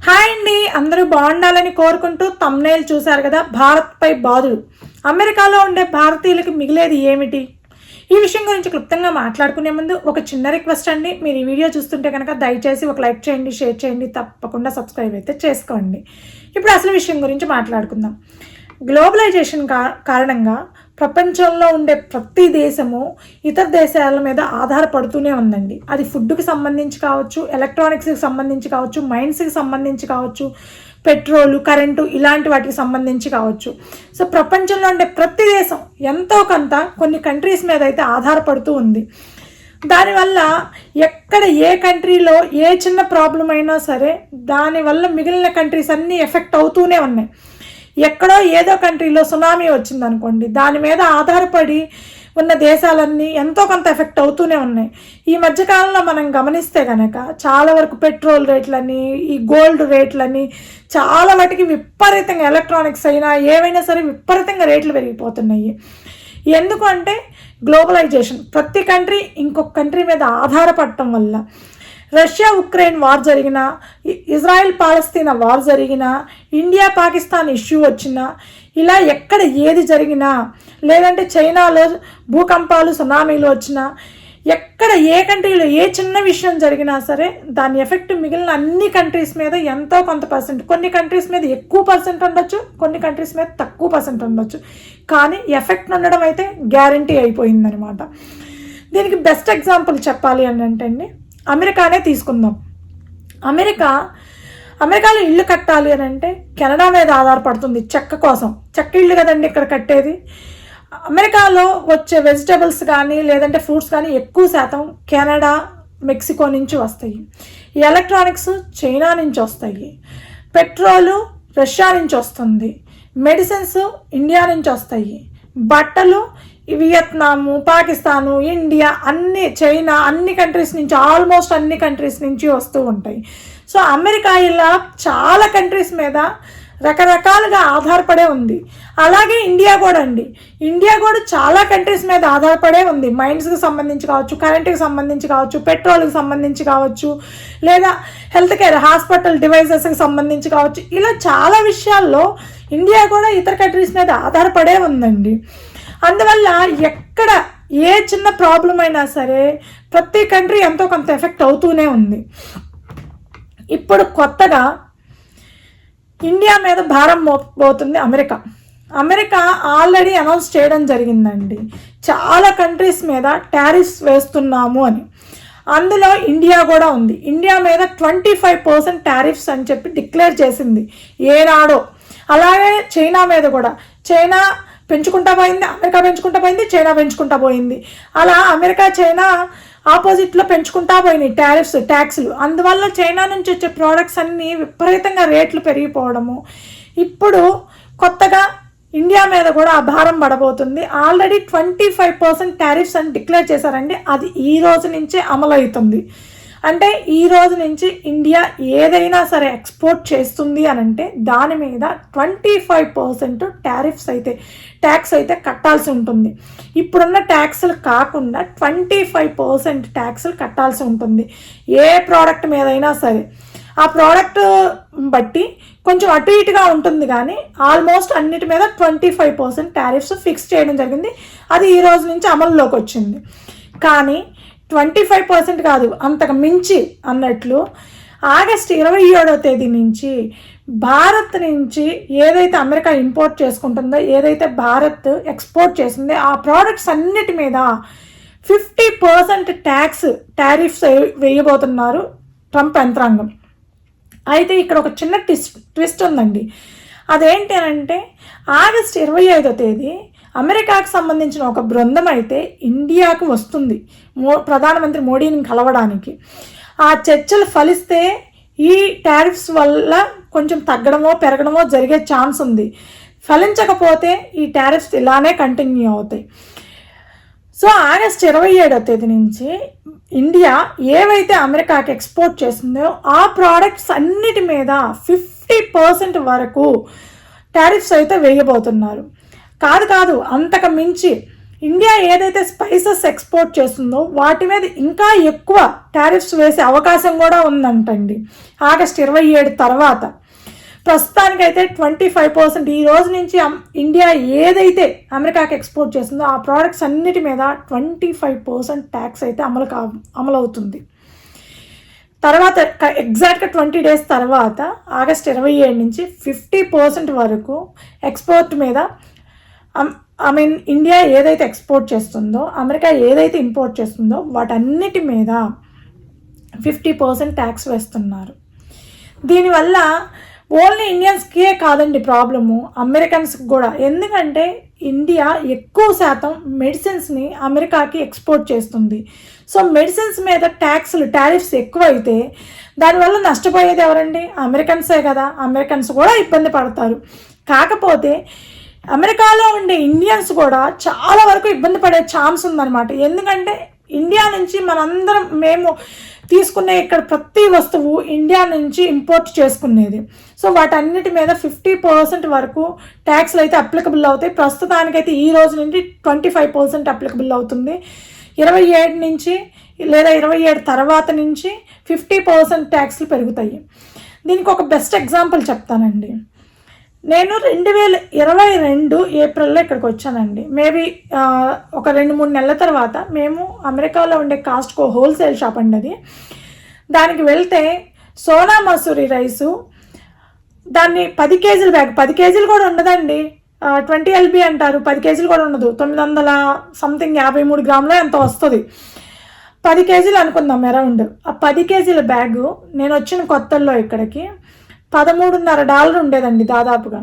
Hi అండి, అందరూ బాగుండాలని కోరుకుంటూ తమ్నేల్ చూశారు కదా. భారత్పై బాధుడు, అమెరికాలో ఉండే భారతీయులకు మిగిలేది ఏమిటి? ఈ విషయం గురించి క్లుప్తంగా మాట్లాడుకునే ముందు ఒక చిన్న రిక్వెస్ట్ అండి. మీరు ఈ వీడియో చూస్తుంటే కనుక దయచేసి ఒక లైక్ చేయండి, షేర్ చేయండి, తప్పకుండా సబ్స్క్రైబ్ అయితే చేసుకోండి. ఇప్పుడు అసలు విషయం గురించి మాట్లాడుకుందాం. గ్లోబలైజేషన్ కారణంగా ప్రపంచంలో ఉండే ప్రతి దేశము ఇతర దేశాల మీద ఆధారపడుతూనే ఉందండి. అది ఫుడ్కి సంబంధించి కావచ్చు, ఎలక్ట్రానిక్స్కి సంబంధించి కావచ్చు, మైన్స్కి సంబంధించి కావచ్చు, పెట్రోలు, కరెంటు ఇలాంటి వాటికి సంబంధించి కావచ్చు. సో ప్రపంచంలో ఉండే ప్రతి దేశం ఎంతో కొంత కొన్ని కంట్రీస్ మీద అయితే ఆధారపడుతూ ఉంది. దానివల్ల ఎక్కడ ఏ కంట్రీలో ఏ చిన్న ప్రాబ్లం అయినా సరే దానివల్ల మిగిలిన కంట్రీస్ అన్నీ ఎఫెక్ట్ అవుతూనే ఉన్నాయి. ఎక్కడో ఏదో కంట్రీలో సునామీ వచ్చిందనుకోండి, దాని మీద ఆధారపడి ఉన్న దేశాలన్నీ ఎంతో కొంత ఎఫెక్ట్ అవుతూనే ఉన్నాయి. ఈ మధ్యకాలంలో మనం గమనిస్తే కనుక చాలా వరకు పెట్రోల్ రేట్లని, ఈ గోల్డ్ రేట్లని, చాలా వాటికి విపరీతంగా, ఎలక్ట్రానిక్స్ అయినా ఏవైనా సరే విపరీతంగా రేట్లు పెరిగిపోతున్నాయి. ఎందుకు అంటే గ్లోబలైజేషన్, ప్రతి కంట్రీ ఇంకొక కంట్రీ మీద ఆధారపడటం వల్ల. రష్యా ఉక్రెయిన్ వార్ జరిగినా, ఇజ్రాయెల్ పాలస్తీనా వార్ జరిగినా, ఇండియా పాకిస్తాన్ ఇష్యూ వచ్చినా, ఇలా ఎక్కడ ఏది జరిగినా, లేదంటే చైనాలో భూకంపాలు, సునామీలు వచ్చినా, ఎక్కడ ఏ కంట్రీలో ఏ చిన్న విషయం జరిగినా సరే దాని ఎఫెక్ట్ మిగిలిన అన్ని కంట్రీస్ మీద ఎంతో కొంత పర్సెంట్, కొన్ని కంట్రీస్ మీద ఎక్కువ పర్సెంట్ ఉండొచ్చు, కొన్ని కంట్రీస్ మీద తక్కువ పర్సెంట్ ఉండొచ్చు, కానీ ఎఫెక్ట్ ఉండడం అయితే గ్యారంటీ అయిపోయిందనమాట. దీనికి బెస్ట్ ఎగ్జాంపుల్ చెప్పాలి అని అంటే అండి, అమెరికానే తీసుకుందాం. అమెరికాలో ఇల్లు కట్టాలి అని అంటే కెనడా మీద ఆధారపడుతుంది. చెక్క కోసం, చెక్క ఇల్లు కదండి ఇక్కడ కట్టేది. అమెరికాలో వచ్చే వెజిటబుల్స్ కానీ లేదంటే ఫ్రూట్స్ కానీ ఎక్కువ శాతం కెనడా, మెక్సికో నుంచి వస్తాయి. ఈ ఎలక్ట్రానిక్స్ చైనా నుంచి వస్తాయి. పెట్రోలు రష్యా నుంచి వస్తుంది. మెడిసిన్స్ ఇండియా నుంచి వస్తాయి. బట్టలు వియత్నాము, పాకిస్తాను, ఇండియా, చైనా, అన్ని కంట్రీస్ నుంచి, ఆల్మోస్ట్ అన్ని కంట్రీస్ నుంచి వస్తూ ఉంటాయి. సో అమెరికా ఇలా చాలా కంట్రీస్ మీద రకరకాలుగా ఆధారపడే ఉంది. అలాగే ఇండియా కూడా అండి, ఇండియా కూడా చాలా కంట్రీస్ మీద ఆధారపడే ఉంది. మైన్స్కి సంబంధించి కావచ్చు, కరెంట్కి సంబంధించి కావచ్చు, పెట్రోల్కి సంబంధించి కావచ్చు, లేదా హెల్త్ కేర్, హాస్పిటల్ డివైజెస్కి సంబంధించి కావచ్చు, ఇలా చాలా విషయాల్లో ఇండియా కూడా ఇతర కంట్రీస్ మీద ఆధారపడే ఉందండి. అందువల్ల ఎక్కడ ఏ చిన్న ప్రాబ్లం అయినా సరే ప్రతి కంట్రీ ఎంతో కొంత ఎఫెక్ట్ అవుతూనే ఉంది. ఇప్పుడు కొత్తగా ఇండియా మీద భారం మోపబోతుంది అమెరికా ఆల్రెడీ అనౌన్స్ చేయడం జరిగిందండి, చాలా కంట్రీస్ మీద టారిఫ్స్ వేస్తున్నాము అని. అందులో ఇండియా కూడా ఉంది. ఇండియా మీద 25% టారిఫ్స్ అని చెప్పి డిక్లేర్ చేసింది ఏనాడో. అలాగే చైనా మీద కూడా, చైనా పెంచుకుంటా పోయింది, అమెరికా పెంచుకుంటా పోయింది, చైనా పెంచుకుంటా పోయింది. అలా అమెరికా చైనా ఆపోజిట్లో పెంచుకుంటా పోయినాయి ట్యాక్స్లు. అందువల్ల చైనా నుంచి వచ్చే ప్రోడక్ట్స్ అన్నీ విపరీతంగా రేట్లు పెరిగిపోవడము. ఇప్పుడు కొత్తగా ఇండియా మీద కూడా ఆ భారం పడబోతుంది. ఆల్రెడీ 25% టారిఫ్స్ అని డిక్లేర్ చేశారండి. అది ఈ రోజు నుంచే అమలు అవుతుంది. అంటే ఈ రోజు నుంచి ఇండియా ఏదైనా సరే ఎక్స్పోర్ట్ చేస్తుంది అని అంటే దాని మీద 25% ట్యాక్స్ అయితే కట్టాల్సి ఉంటుంది. ఇప్పుడున్న ట్యాక్సులు కాకుండా 25% ట్యాక్సులు కట్టాల్సి ఉంటుంది ఏ ప్రోడక్ట్ మీదైనా సరే. ఆ ప్రోడక్ట్ బట్టి కొంచెం అటు ఇటుగా ఉంటుంది, కానీ ఆల్మోస్ట్ అన్నిటి మీద 25% టారిఫ్స్ ఫిక్స్ చేయడం జరిగింది. అది ఈ రోజు నుంచి అమల్లోకి వచ్చింది. కానీ 25% కాదు, అంతకు మించి అన్నట్లు ఆగస్టు 27వ తేదీ నుంచి భారత్ నుంచి ఏదైతే అమెరికా ఇంపోర్ట్ చేసుకుంటుందో, ఏదైతే భారత్ ఎక్స్పోర్ట్ చేసిందో ఆ ప్రోడక్ట్స్ అన్నిటి మీద 50% టారిఫ్స్ వేయబోతున్నారు ట్రంప్ యంత్రాంగం. అయితే ఇక్కడ ఒక చిన్న ట్విస్ట్ ఉందండి. అదేంటి అని అంటే ఆగస్టు 25వ తేదీ అమెరికాకు సంబంధించిన ఒక బృందం అయితే ఇండియాకు వస్తుంది ప్రధానమంత్రి మోడీని కలవడానికి. ఆ చర్చలు ఫలిస్తే ఈ టారిఫ్స్ వల్ల కొంచెం తగ్గడమో పెరగడమో జరిగే ఛాన్స్ ఉంది. ఫలించకపోతే ఈ టారిఫ్స్ ఇలానే కంటిన్యూ అవుతాయి. సో ఆగస్టు 27వ తేదీ నుంచి ఇండియా ఏవైతే అమెరికాకి ఎక్స్పోర్ట్ చేస్తుందో ఆ ప్రోడక్ట్స్ అన్నిటి మీద 50% వరకు టారిఫ్స్ అయితే వేయబోతున్నారు. కాదు, అంతకు మించి ఇండియా ఏదైతే స్పైసెస్ ఎక్స్పోర్ట్ చేస్తుందో వాటి మీద ఇంకా ఎక్కువ టారిఫ్స్ వేసే అవకాశం కూడా ఉందంటండి ఆగస్టు 27 తర్వాత. ప్రస్తుతానికైతే 25% ఈ రోజు నుంచి ఇండియా ఏదైతే అమెరికాకి ఎక్స్పోర్ట్ చేస్తుందో ఆ ప్రోడక్ట్స్ అన్నిటి మీద 25% ట్యాక్స్ అయితే అమలవుతుంది. తర్వాత ఎగ్జాక్ట్గా 20 days తర్వాత ఆగస్టు 27 నుంచి 50% వరకు ఎక్స్పోర్ట్ మీద ఇండియా ఏదైతే ఎక్స్పోర్ట్ చేస్తుందో అమెరికా ఏదైతే ఇంపోర్ట్ చేస్తుందో వాటన్నిటి మీద 50% ట్యాక్స్ వేస్తున్నారు. దీనివల్ల ఓన్లీ ఇండియన్స్కే కాదండి ప్రాబ్లము, అమెరికన్స్కి కూడా. ఎందుకంటే ఇండియా ఎక్కువ శాతం మెడిసిన్స్ని అమెరికాకి ఎక్స్పోర్ట్ చేస్తుంది. సో మెడిసిన్స్ మీద టారిఫ్స్ ఎక్కువైతే దానివల్ల నష్టపోయేది ఎవరండి? అమెరికన్సే కదా. అమెరికన్స్ కూడా ఇబ్బంది పడతారు. కాకపోతే అమెరికాలో ఉండే ఇండియన్స్ కూడా చాలా వరకు ఇబ్బంది పడే ఛాన్స్ ఉందన్నమాట. ఎందుకంటే ఇండియా నుంచి మేము తీసుకునే ఇక్కడ ప్రతి వస్తువు ఇండియా నుంచి ఇంపోర్ట్ చేసుకునేది. సో వాటన్నిటి మీద 50% వరకు ట్యాక్స్లు అయితే అప్లికబుల్ అవుతాయి. ప్రస్తుతానికైతే ఈ రోజు నుంచి 25% అప్లికబుల్ అవుతుంది. 27 నుంచి లేదా 27 తర్వాత నుంచి 50% ట్యాక్స్లు పెరుగుతాయి. దీనికి ఒక బెస్ట్ ఎగ్జాంపుల్ చెప్తానండి. నేను 2022 ఏప్రిల్లో ఇక్కడికి వచ్చానండి. మేబీ ఒక 2-3 నెలల తర్వాత మేము అమెరికాలో ఉండే కాస్ట్కో హోల్సేల్ షాప్ అండి అది. దానికి వెళ్తే సోనా మసూరి రైసు దాన్ని 10 కేజీల బ్యాగ్, 10 కేజీలు కూడా ఉండదండి, 20 LB అంటారు, 10 కేజీలు కూడా ఉండదు, 953 గ్రాములు ఎంత వస్తుంది, 10 కేజీలు అనుకుందాం అరౌండ్. ఆ 10 కేజీల బ్యాగు నేను వచ్చిన కొత్తల్లో ఇక్కడికి $13.5 ఉండేదండి దాదాపుగా.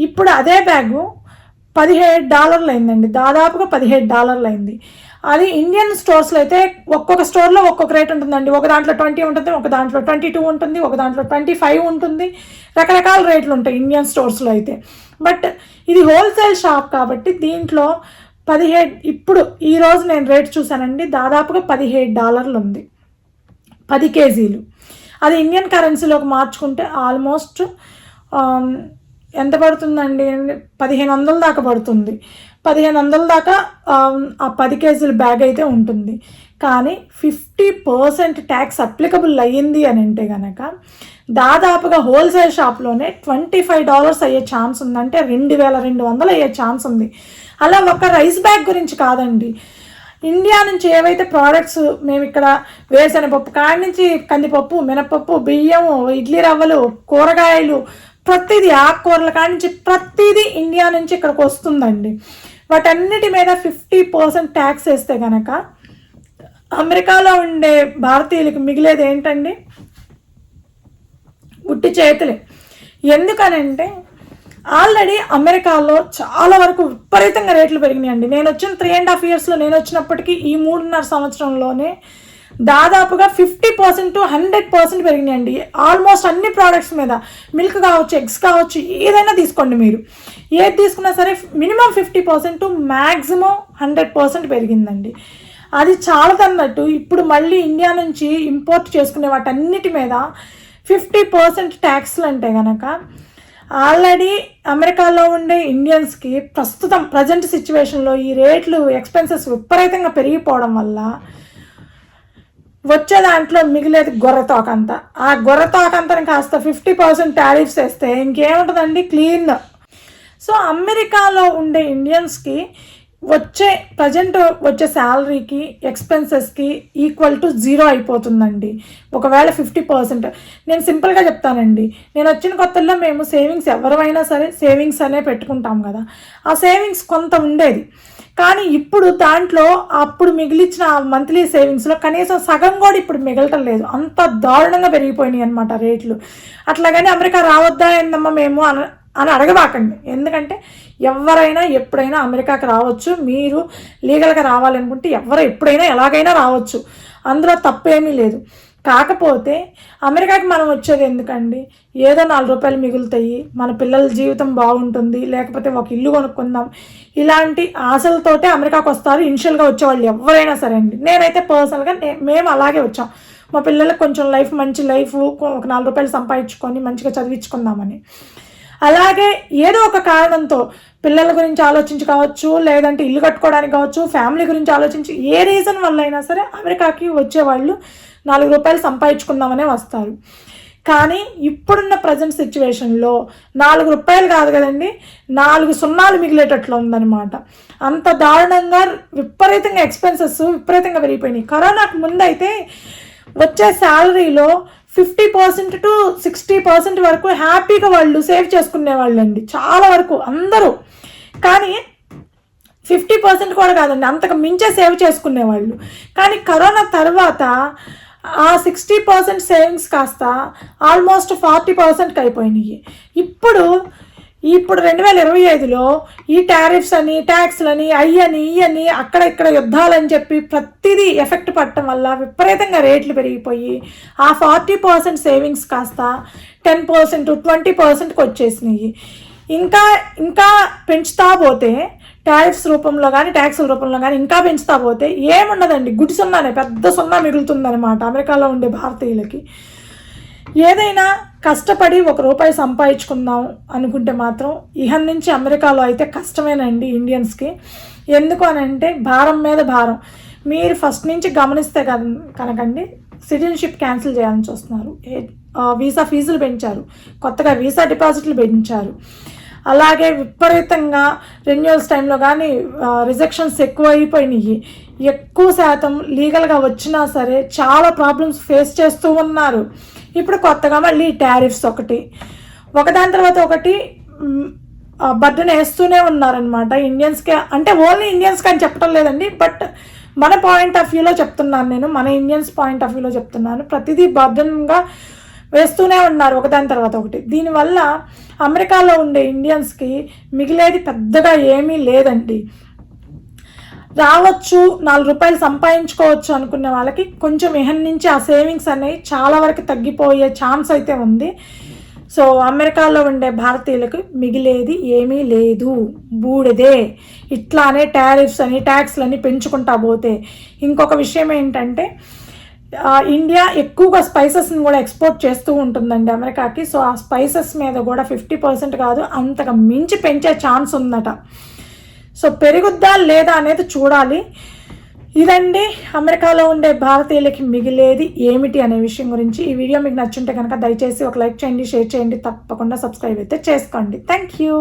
ఇప్పుడు అదే బ్యాగు $17 అయిందండి, దాదాపుగా $17 అయింది. అది ఇండియన్ స్టోర్స్లో అయితే ఒక్కొక్క స్టోర్లో ఒక్కొక్క రేట్ ఉంటుందండి. ఒక దాంట్లో 20 ఉంటుంది, ఒక దాంట్లో 22 ఉంటుంది, ఒక దాంట్లో 25 ఉంటుంది, రకరకాల రేట్లు ఉంటాయి ఇండియన్ స్టోర్స్లో అయితే. బట్ ఇది హోల్సేల్ షాప్ కాబట్టి దీంట్లో 17, ఇప్పుడు ఈరోజు నేను రేట్ చూసానండి, దాదాపుగా $17 ఉంది 10 కేజీలు. అది ఇండియన్ కరెన్సీలోకి మార్చుకుంటే ఆల్మోస్ట్ ఎంత పడుతుందండి, 1500 దాకా పడుతుంది. 1500 దాకా ఆ 10 కేజీల బ్యాగ్ అయితే ఉంటుంది. కానీ 50% ట్యాక్స్ అప్లికబుల్ అయ్యింది అని అంటే కనుక దాదాపుగా హోల్సేల్ షాప్లోనే $25 అయ్యే ఛాన్స్ ఉంది, అంటే 2200 అయ్యే ఛాన్స్ ఉంది. అలా ఒక రైస్ బ్యాగ్ గురించి కాదండి, ఇండియా నుంచి ఏవైతే ప్రోడక్ట్స్ మేము ఇక్కడ వేరుశనగపప్పు కాడి నుంచి కందిపప్పు, మినపప్పు, బియ్యం, ఇడ్లీ రవ్వలు, కూరగాయలు, ప్రతిదీ ఆకుకూరల కాడి నుంచి ప్రతిదీ ఇండియా నుంచి ఇక్కడికి వస్తుందండి. వాటన్నిటి మీద 50% ట్యాక్స్ వేస్తే కనుక అమెరికాలో ఉండే భారతీయులకు మిగిలేది ఏంటండి? ఉట్టి చేతులే. ఎందుకనంటే ఆల్రెడీ అమెరికాలో చాలా వరకు విపరీతంగా రేట్లు పెరిగినాయండి. నేను వచ్చిన 3.5 yearsలో నేను వచ్చినప్పటికీ ఈ 3.5 సంవత్సరంలోనే దాదాపుగా 50% to 100% పెరిగినాయండి. ఆల్మోస్ట్ అన్ని ప్రోడక్ట్స్ మీద, మిల్క్ కావచ్చు, ఎగ్స్ కావచ్చు, ఏదైనా తీసుకోండి మీరు, ఏది తీసుకున్నా సరే మినిమం 50% to మ్యాక్సిమం 100% పెరిగిందండి. అది చాలదన్నట్టు ఇప్పుడు మళ్ళీ ఇండియా నుంచి ఇంపోర్ట్ చేసుకునే వాటన్నిటి మీద 50% ట్యాక్స్లు అంటే కనుక ఆల్రెడీ అమెరికాలో ఉండే ఇండియన్స్కి ప్రజెంట్ సిచ్యువేషన్లో ఈ రేట్లు ఎక్స్పెన్సెస్ విపరీతంగా పెరిగిపోవడం వల్ల వచ్చే దాంట్లో మిగిలేది గొర్రెతోకంత. ఆ గొర్రెతోకంతని కాస్త 50% టారిఫ్స్ వేస్తే ఇంకేముంటుందండి, క్లీన్. సో అమెరికాలో ఉండే ఇండియన్స్కి ప్రజెంట్ వచ్చే శాలరీకి ఎక్స్పెన్సెస్కి ఈక్వల్ టు 0 అయిపోతుందండి ఒకవేళ 50%. నేను సింపుల్గా చెప్తానండి, నేను వచ్చిన కొత్తల్లో మేము సేవింగ్స్ ఎవరైనా సరే సేవింగ్స్ అనే పెట్టుకుంటాం కదా, ఆ సేవింగ్స్ కొంత ఉండేది. కానీ ఇప్పుడు దాంట్లో అప్పుడు మిగిలిచ్చిన మంత్లీ సేవింగ్స్లో కనీసం సగం కూడా ఇప్పుడు మిగలటం లేదు, అంత దారుణంగా పెరిగిపోయినాయి అనమాట రేట్లు. అట్లాగని అమెరికా రావద్దా ఏందమ్మా మేము అని అడగబాకండి. ఎందుకంటే ఎవరైనా ఎప్పుడైనా అమెరికాకి రావచ్చు, మీరు లీగల్గా రావాలనుకుంటే ఎప్పుడైనా ఎలాగైనా రావచ్చు, అందులో తప్పేమీ లేదు. కాకపోతే అమెరికాకి మనం వచ్చేది ఎందుకండి, ఏదో $4 మిగులుతాయి, మన పిల్లల జీవితం బాగుంటుంది, లేకపోతే ఒక ఇల్లు కొనుక్కుందాం, ఇలాంటి ఆశలతోటే అమెరికాకి వస్తారు ఇనిషియల్గా వచ్చేవాళ్ళు ఎవరైనా సరే అండి. నేనైతే పర్సనల్గా మేము అలాగే వచ్చాం, మా పిల్లలకు కొంచెం మంచి లైఫ్, ఒక $4 సంపాదించుకొని మంచిగా చదివించుకుందామని. అలాగే ఏదో ఒక కారణంతో పిల్లల గురించి ఆలోచించి కావచ్చు, లేదంటే ఇల్లు కట్టుకోవడానికి కావచ్చు, ఫ్యామిలీ గురించి ఆలోచించి ఏ రీజన్ వల్ల అయినా సరే అమెరికాకి వచ్చేవాళ్ళు ₹4 సంపాదించుకుందామనే వస్తారు. కానీ ఇప్పుడున్న ప్రజెంట్ సిచ్యువేషన్లో ₹4 కాదు కదండి, 4 సున్నాలు మిగిలేటట్లు ఉందన్నమాట. అంత దారుణంగా విపరీతంగా ఎక్స్పెన్సెస్ విపరీతంగా పెరిగిపోయినాయి. కరోనాకు ముందైతే వచ్చే శాలరీలో 50% to 60% వరకు హ్యాపీగా వాళ్ళు సేవ్ చేసుకునేవాళ్ళు అండి, చాలా వరకు అందరూ. కానీ 50% కూడా కాదండి, అంతకు మించే సేవ్ చేసుకునేవాళ్ళు. కానీ కరోనా తర్వాత ఆ 60% సేవింగ్స్ కాస్త ఆల్మోస్ట్ 40%కి అయిపోయినాయి. ఇప్పుడు 2025లో ఈ టారిఫ్స్ అని, ట్యాక్స్లని, ఇయని అక్కడ ఇక్కడ యుద్ధాలని చెప్పి ప్రతిదీ ఎఫెక్ట్ పడటం వల్ల విపరీతంగా రేట్లు పెరిగిపోయి ఆ 40% సేవింగ్స్ కాస్త 10%, 20%కి వచ్చేసినాయి. ఇంకా పెంచుతా పోతే టారిఫ్స్ రూపంలో కానీ, ట్యాక్సుల రూపంలో కానీ ఇంకా పెంచుతా పోతే ఏముండదండి, గుడి సున్నానే, పెద్ద సున్నా మిగులుతుందన్నమాట అమెరికాలో ఉండే భారతీయులకి. ఏదైనా కష్టపడి ₹1 సంపాదించుకుందాం అనుకుంటే మాత్రం ఇహం నుంచి అమెరికాలో అయితే కష్టమేనండి ఇండియన్స్కి. ఎందుకు అని అంటే భారం మీద భారం. మీరు ఫస్ట్ నుంచి గమనిస్తే కనుకండి, సిటిజన్షిప్ క్యాన్సిల్ చేయాలని చూస్తున్నారు, వీసా ఫీజులు పెంచారు, కొత్తగా వీసా డిపాజిట్లు పెంచారు. అలాగే విపరీతంగా రెన్యువల్స్ టైంలో కానీ రిజెక్షన్స్ ఎక్కువ అయిపోయినాయి. ఎక్కువ శాతం లీగల్గా వచ్చినా సరే చాలా ప్రాబ్లమ్స్ ఫేస్ చేస్తూ ఉన్నారు. ఇప్పుడు కొత్తగా మళ్ళీ టారిఫ్స్ ఒకదాని తర్వాత ఒకటి బర్డెన్ వేస్తూనే ఉన్నారనమాట ఇండియన్స్కి. అంటే ఓన్లీ ఇండియన్స్కి అని చెప్పడం లేదండి, బట్ మన పాయింట్ ఆఫ్ వ్యూలో చెప్తున్నాను నేను, మన ఇండియన్స్ పాయింట్ ఆఫ్ వ్యూలో చెప్తున్నాను. ప్రతిదీ బర్డెన్గా వేస్తూనే ఉన్నారు ఒకదాని తర్వాత ఒకటి. దీనివల్ల అమెరికాలో ఉండే ఇండియన్స్కి మిగిలేది పెద్దగా ఏమీ లేదండి. రావచ్చు, ₹4 సంపాదించుకోవచ్చు అనుకునే వాళ్ళకి కొంచెం ఇహం నుంచి ఆ సేవింగ్స్ అనేవి చాలా వరకు తగ్గిపోయే ఛాన్స్ అయితే ఉంది. సో అమెరికాలో ఉండే భారతీయులకు మిగిలేది ఏమీ లేదు, బూడిదే. ఇట్లానే టారిఫ్స్ అని, ట్యాక్స్లని పెంచుకుంటా పోతే. ఇంకొక విషయం ఏంటంటే, ఇండియా ఎక్కువగా స్పైసెస్ని కూడా ఎక్స్పోర్ట్ చేస్తూ ఉంటుందండి అమెరికాకి. సో ఆ స్పైసెస్ మీద కూడా 50% కాదు, అంతగా మించి పెంచే ఛాన్స్ ఉందట. సో పెరుగుద్దా లేదా అనేది చూడాలి. ఇదండి అమెరికాలో ఉండే భారతీయులకి మిగిలేది ఏమిటి అనే విషయం గురించి. ఈ వీడియో మీకు నచ్చుంటే కనుక దయచేసి ఒక లైక్ చేయండి, షేర్ చేయండి, తప్పకుండా సబ్స్క్రైబ్ అయితే చేసుకోండి. Thank you.